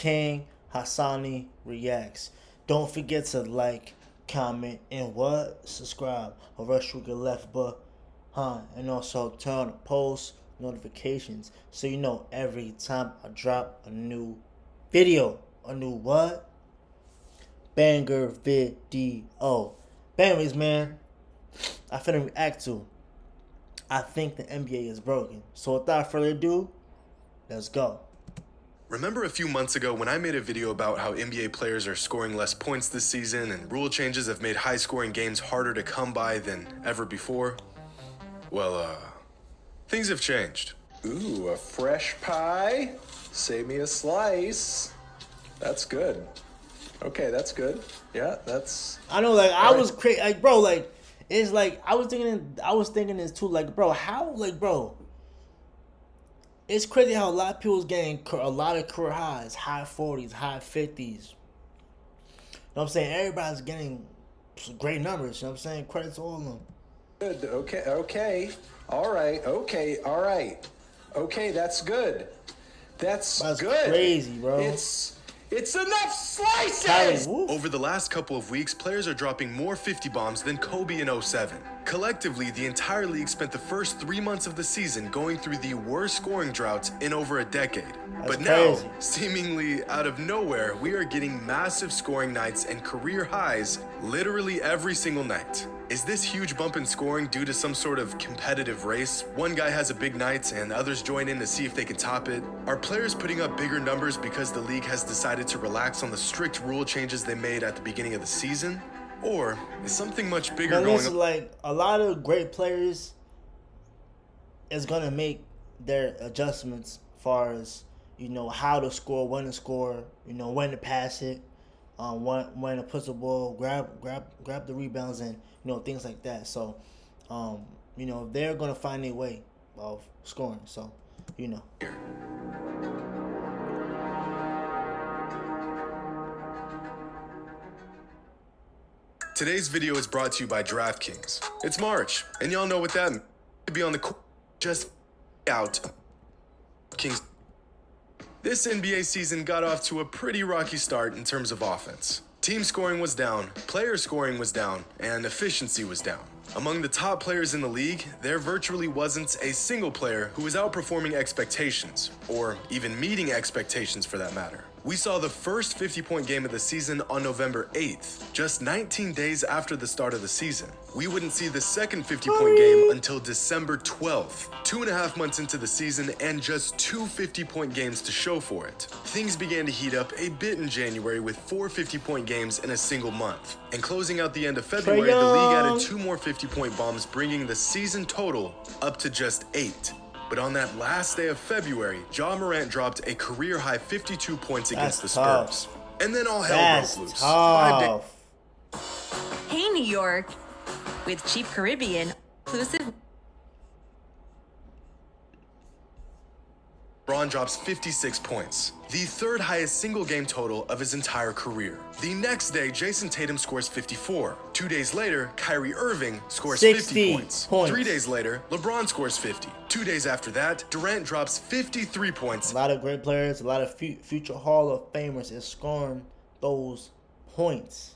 King Hassanee Reacts. Don't forget to like, comment, and subscribe. Or else you get left behind. And also turn on the post notifications so you know every time I drop a new video. A new banger video. But anyways, man, I finna react to I think the NBA is broken. So without further ado, let's go. Remember a few months ago when I made a video about how NBA players are scoring less points this season and rule changes have made high-scoring games harder to come by than ever before? Well, things have changed. Ooh, a fresh pie? Save me a slice. That's good. Okay, that's good. Yeah, that's... I know, like, I was crazy, like, bro, like, it's like, I was thinking this too, like, bro, how, like, bro, it's crazy how a lot of people's getting a lot of career highs, high 40s, high 50s. You know what I'm saying? Everybody's getting some great numbers, you know what I'm saying? Credit to all of them. Good, okay. All right, Okay, that's good. That's good. Crazy, bro. It's enough slices! Over the last couple of weeks, players are dropping more 50 bombs than Kobe in 07. Collectively, the entire league spent the first 3 months of the season going through the worst scoring drought in over a decade. But now, seemingly out of nowhere, we are getting massive scoring nights and career highs literally every single night. Is this huge bump in scoring due to some sort of competitive race? One guy has a big night and others join in to see if they can top it? Are players putting up bigger numbers because the league has decided to relax on the strict rule changes they made at the beginning of the season? Or is something much bigger going on? Like, a lot of great players is going to make their adjustments as far as, you know, how to score, when to score, you know, when to pass it, when to put the ball, grab the rebounds, and, you know, things like that. So, you know, they're going to find a way of scoring. So, you know. Today's video is brought to you by DraftKings. It's March, and y'all know what that means. To be on the court, just out. Kings. This NBA season got off to a pretty rocky start in terms of offense. Team scoring was down, player scoring was down, and efficiency was down. Among the top players in the league, there virtually wasn't a single player who was outperforming expectations, or even meeting expectations for that matter. We saw the first 50-point game of the season on November 8th, just 19 days after the start of the season. We wouldn't see the second 50-point game until December 12th, 2.5 months into the season and just 2 50-point games to show for it. Things began to heat up a bit in January with 4 50-point games in a single month. And closing out the end of February, the league added 2 more 50-point bombs, bringing the season total up to just 8. But on that last day of February, Ja Morant dropped a career-high 52 points against the Spurs. And then all hell broke loose. Hey, New York. With Cheap Caribbean, inclusive... LeBron drops 56 points, the third highest single game total of his entire career. The next day, Jason Tatum scores 54. 2 days later, Kyrie Irving scores 50 points. 3 days later, LeBron scores 50. 2 days after that, Durant drops 53 points. A lot of great players, a lot of future Hall of Famers is scoring those points.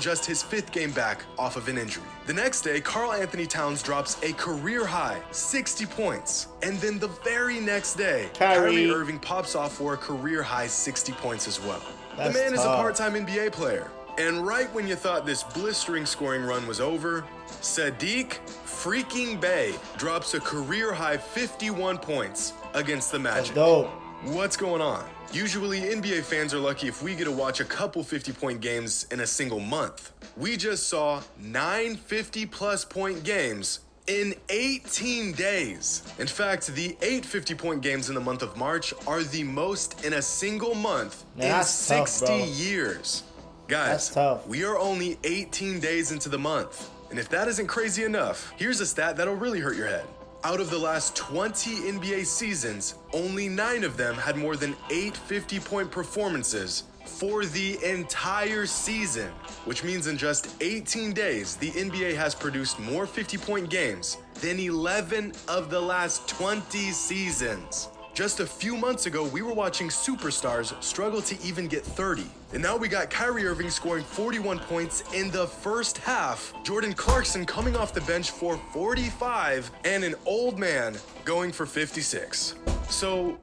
Just his 5th game back off of an injury. The next day, Karl Anthony Towns drops a career-high 60 points. And then the very next day, Kyrie Irving pops off for a career-high 60 points as well. The man is a part-time NBA player. And right when you thought this blistering scoring run was over, Sadiq freaking Bey drops a career-high 51 points against the Magic. That's dope. What's going on? Usually, NBA fans are lucky if we get to watch a couple 50-point games in a single month. We just saw 9 50-plus point games in 18 days. In fact, the 8 50-point games in the month of March are the most in a single month in 60 years. Guys, we are only 18 days into the month. And if that isn't crazy enough, here's a stat that'll really hurt your head. Out of the last 20 NBA seasons, only 9 of them had more than 8 50-point performances for the entire season, which means in just 18 days, the NBA has produced more 50-point games than 11 of the last 20 seasons. Just a few months ago, we were watching superstars struggle to even get 30. And now we got Kyrie Irving scoring 41 points in the first half, Jordan Clarkson coming off the bench for 45, and an old man going for 56. So,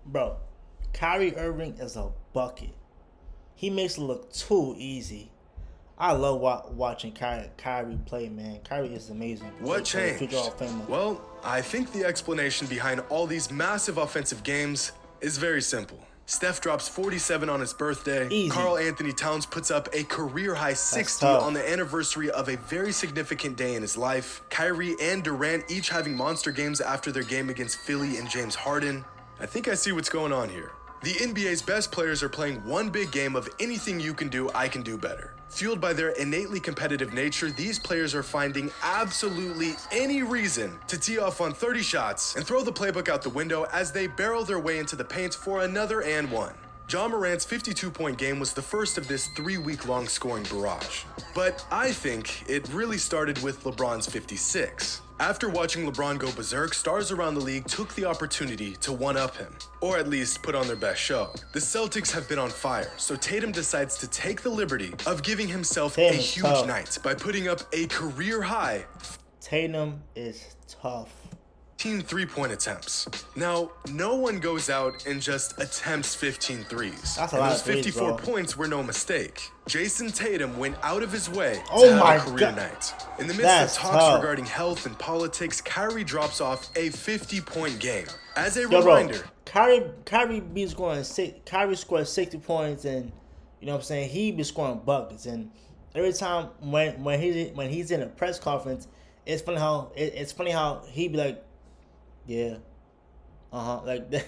Bro, Kyrie Irving is a bucket. He makes it look too easy. I love watching Kyrie play, man. Kyrie is amazing. what He's a future changed? Hall of Famer. Well, I think the explanation behind all these massive offensive games is very simple. Steph drops 47 on his birthday. Easy. Karl Anthony Towns puts up a career-high 60 tough. on the anniversary of a very significant day in his life. Kyrie and Durant each having monster games after their game against Philly and James Harden. I think I see what's going on here. The NBA's best players are playing one big game of anything you can do, I can do better. Fueled by their innately competitive nature, these players are finding absolutely any reason to tee off on 30 shots and throw the playbook out the window as they barrel their way into the paint for another and one. Ja Morant's 52-point game was the first of this 3-week-long scoring barrage. But I think it really started with LeBron's 56. After watching LeBron go berserk, stars around the league took the opportunity to one-up him, or at least put on their best show. The Celtics have been on fire, so Tatum decides to take the liberty of giving himself a Tatum's huge tough. night by putting up a career-high Tatum is tough. 15 three-point attempts. Now, no one goes out and just attempts 15 threes. That's a And lot those of threes, 54 bro. points were no mistake. Jason Tatum went out of his way Oh to my have a career God. night. In the midst That's of talks tough. regarding health and politics, Kyrie drops off a 50-point game. As a Yo, bro, reminder, Kyrie be scoring Kyrie scored 60 points, and you know what I'm saying, he be scoring buckets. And every time when he's in a press conference, it's funny how he be like, yeah, like that.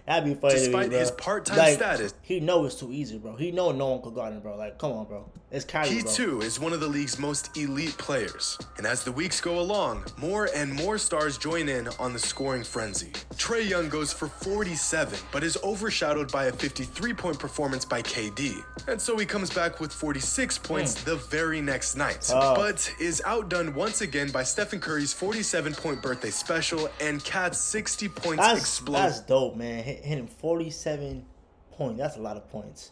That'd be funny to me, despite bro. his part-time Like, status, he know it's too easy, bro. He know no one could guard him, bro. Like, come on, bro. It's Kyrie, he bro. too is one of the league's most elite players. And as the weeks go along, more and more stars join in on the scoring frenzy. Trae Young goes for 47, but is overshadowed by a 53-point performance by KD. And so he comes back with 46 points the very next night. Oh. But is outdone once again by Stephen Curry's 47-point birthday special and Cat's 60 points That's explode. dope, man. Hitting 47 points. That's a lot of points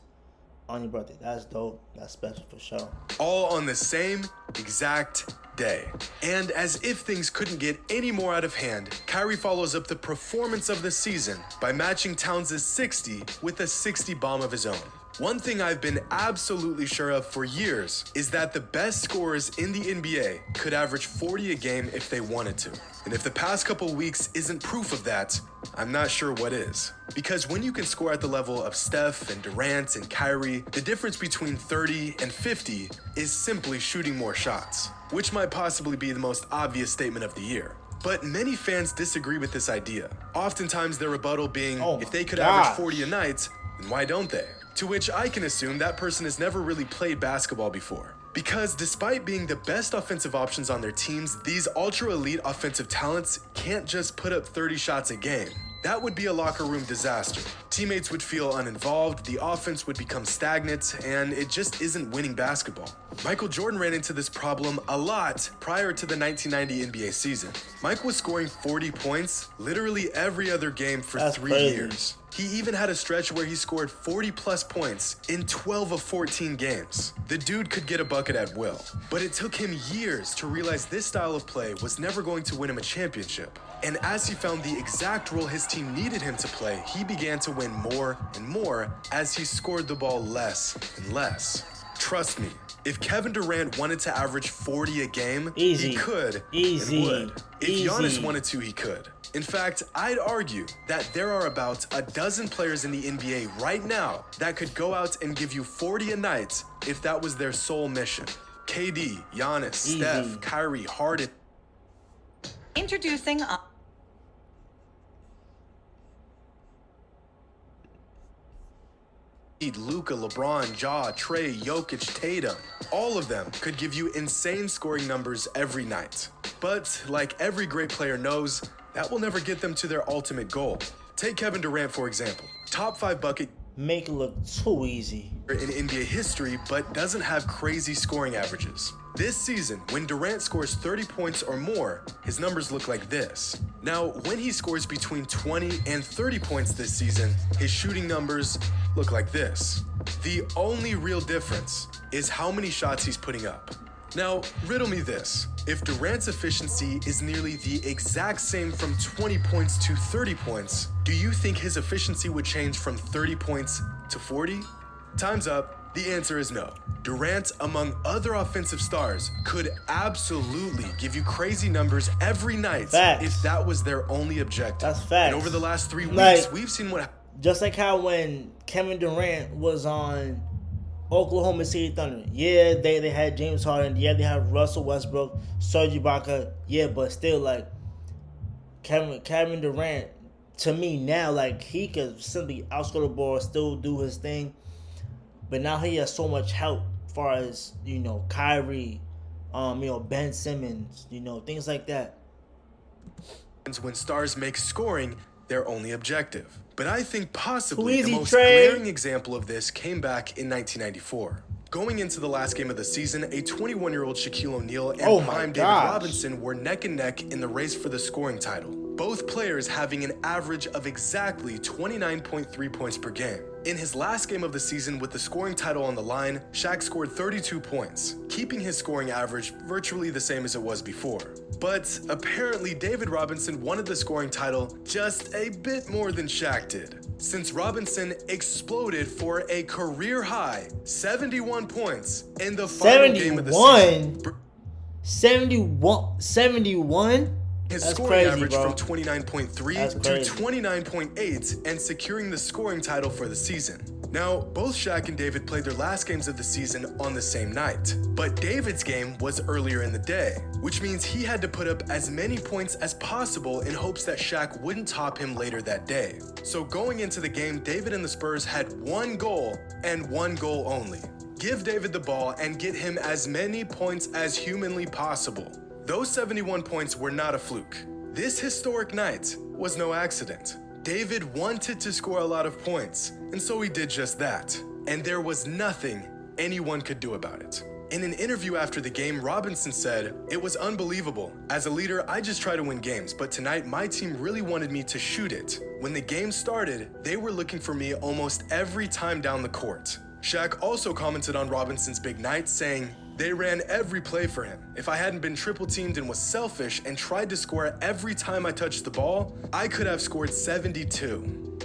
on your birthday. That's dope. That's special for sure. All on the same exact day. And as if things couldn't get any more out of hand, Kyrie follows up the performance of the season by matching Towns' 60 with a 60 bomb of his own. One thing I've been absolutely sure of for years is that the best scorers in the NBA could average 40 a game if they wanted to. And if the past couple weeks isn't proof of that, I'm not sure what is. Because when you can score at the level of Steph and Durant and Kyrie, the difference between 30 and 50 is simply shooting more shots, which might possibly be the most obvious statement of the year. But many fans disagree with this idea. Oftentimes their rebuttal being, Oh if they could my average gosh. 40 a night, then why don't they? To which I can assume that person has never really played basketball before. Because despite being the best offensive options on their teams, these ultra-elite offensive talents can't just put up 30 shots a game. That would be a locker room disaster. Teammates would feel uninvolved, the offense would become stagnant, and it just isn't winning basketball. Michael Jordan ran into this problem a lot prior to the 1990 NBA season. Mike was scoring 40 points literally every other game for That's 3 crazy. years. He even had a stretch where he scored 40 plus points in 12 of 14 games. The dude could get a bucket at will, but it took him years to realize this style of play was never going to win him a championship. And as he found the exact role his team needed him to play, he began to win more and more as he scored the ball less and less. Trust me, if Kevin Durant wanted to average 40 a game, Easy. he could Easy. and would. If Easy. Giannis wanted to, he could. In fact, I'd argue that there are about a dozen players in the NBA right now that could go out and give you 40 a night if that was their sole mission. KD, Giannis, Easy. Steph, Kyrie, Harden. Introducing Luka, LeBron, Ja, Trey, Jokic, Tatum. All of them could give you insane scoring numbers every night. But like every great player knows, that will never get them to their ultimate goal. Take Kevin Durant, for example. Top 5 bucket make it look too easy. In NBA history, but doesn't have crazy scoring averages. This season, when Durant scores 30 points or more, his numbers look like this. Now, when he scores between 20 and 30 points this season, his shooting numbers look like this. The only real difference is how many shots he's putting up. Now, riddle me this. If Durant's efficiency is nearly the exact same from 20 points to 30 points, do you think his efficiency would change from 30 points to 40? Time's up. The answer is no. Durant, among other offensive stars, could absolutely give you crazy numbers every night if that was their only objective. That's facts. And over the last 3 weeks, we've seen what... Just like how when Kevin Durant was on Oklahoma City Thunder, yeah, they had James Harden, yeah, they have Russell Westbrook, Serge Ibaka, yeah, but still, like, Kevin Durant, to me now, like, he could simply outscore the ball, still do his thing. But now he has so much help as far as, Kyrie, Ben Simmons, things like that. When stars make scoring their only objective. But I think possibly the most trade. glaring example of this came back in 1994. Going into the last game of the season, a 21-year-old Shaquille O'Neal and prime David Robinson were neck and neck in the race for the scoring title. Both players having an average of exactly 29.3 points per game. In his last game of the season with the scoring title on the line, Shaq scored 32 points, keeping his scoring average virtually the same as it was before. But apparently David Robinson wanted the scoring title just a bit more than Shaq did, since Robinson exploded for a career-high 71 points in the final game of the season. 71? His That's scoring crazy, average bro. from 29.3 to 29.8 and securing the scoring title for the season. Now, both Shaq and David played their last games of the season on the same night, but David's game was earlier in the day, which means he had to put up as many points as possible in hopes that Shaq wouldn't top him later that day. So going into the game, David and the Spurs had one goal and one goal only. Give David the ball and get him as many points as humanly possible. Those 71 points were not a fluke. This historic night was no accident. David wanted to score a lot of points, and so he did just that. And there was nothing anyone could do about it. In an interview after the game, Robinson said, "It was unbelievable. As a leader, I just try to win games, but tonight my team really wanted me to shoot it. When the game started, they were looking for me almost every time down the court." Shaq also commented on Robinson's big night, saying, "They ran every play for him. If I hadn't been triple teamed and was selfish and tried to score every time I touched the ball, I could have scored 72.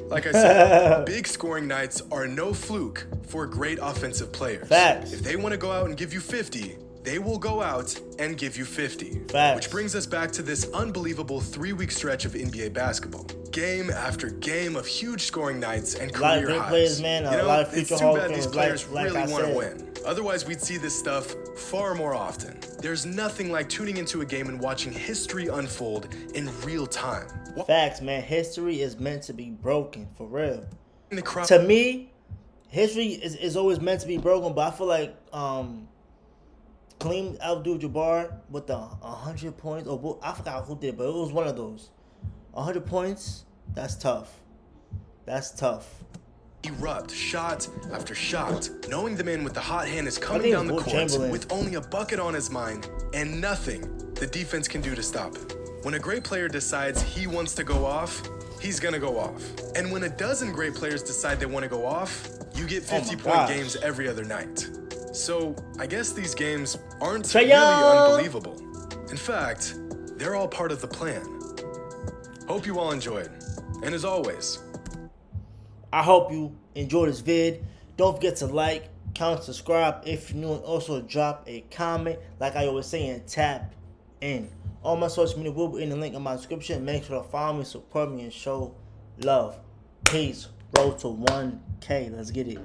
Like I said, big scoring nights are no fluke for great offensive players. Facts. If they want to go out and give you 50, they will go out and give you 50. Facts. Which brings us back to this unbelievable 3-week stretch of NBA basketball. Game after game of huge scoring nights and career highs. A lot of great players, man. A lot of future Hall Hall of of Fame. These Famers, players like really I want to said. win. Otherwise, we'd see this stuff far more often. There's nothing like tuning into a game and watching history unfold in real time. Facts, man. History is meant to be broken, for real. The crowd. To me, history is always meant to be broken, but I feel like Kareem Abdul-Jabbar with the 100 points, or I forgot who did, but it was one of those. 100 points, that's tough. That's tough. Erupt shot after shot, knowing the man with the hot hand is coming down the court with only a bucket on his mind and nothing the defense can do to stop him. When a great player decides he wants to go off, he's gonna go off. And when a dozen great players decide they want to go off, you get 50-point games every other night. So I guess these games aren't really unbelievable. In fact, they're all part of the plan. Hope you all enjoyed. And as always, I hope you enjoyed this vid. Don't forget to like, comment, subscribe if you're new, and also drop a comment. Like I always say, and tap in. All my social media will be in the link in my description. Make sure to follow me, support me, and show love. Peace. Road to 1K. Let's get it.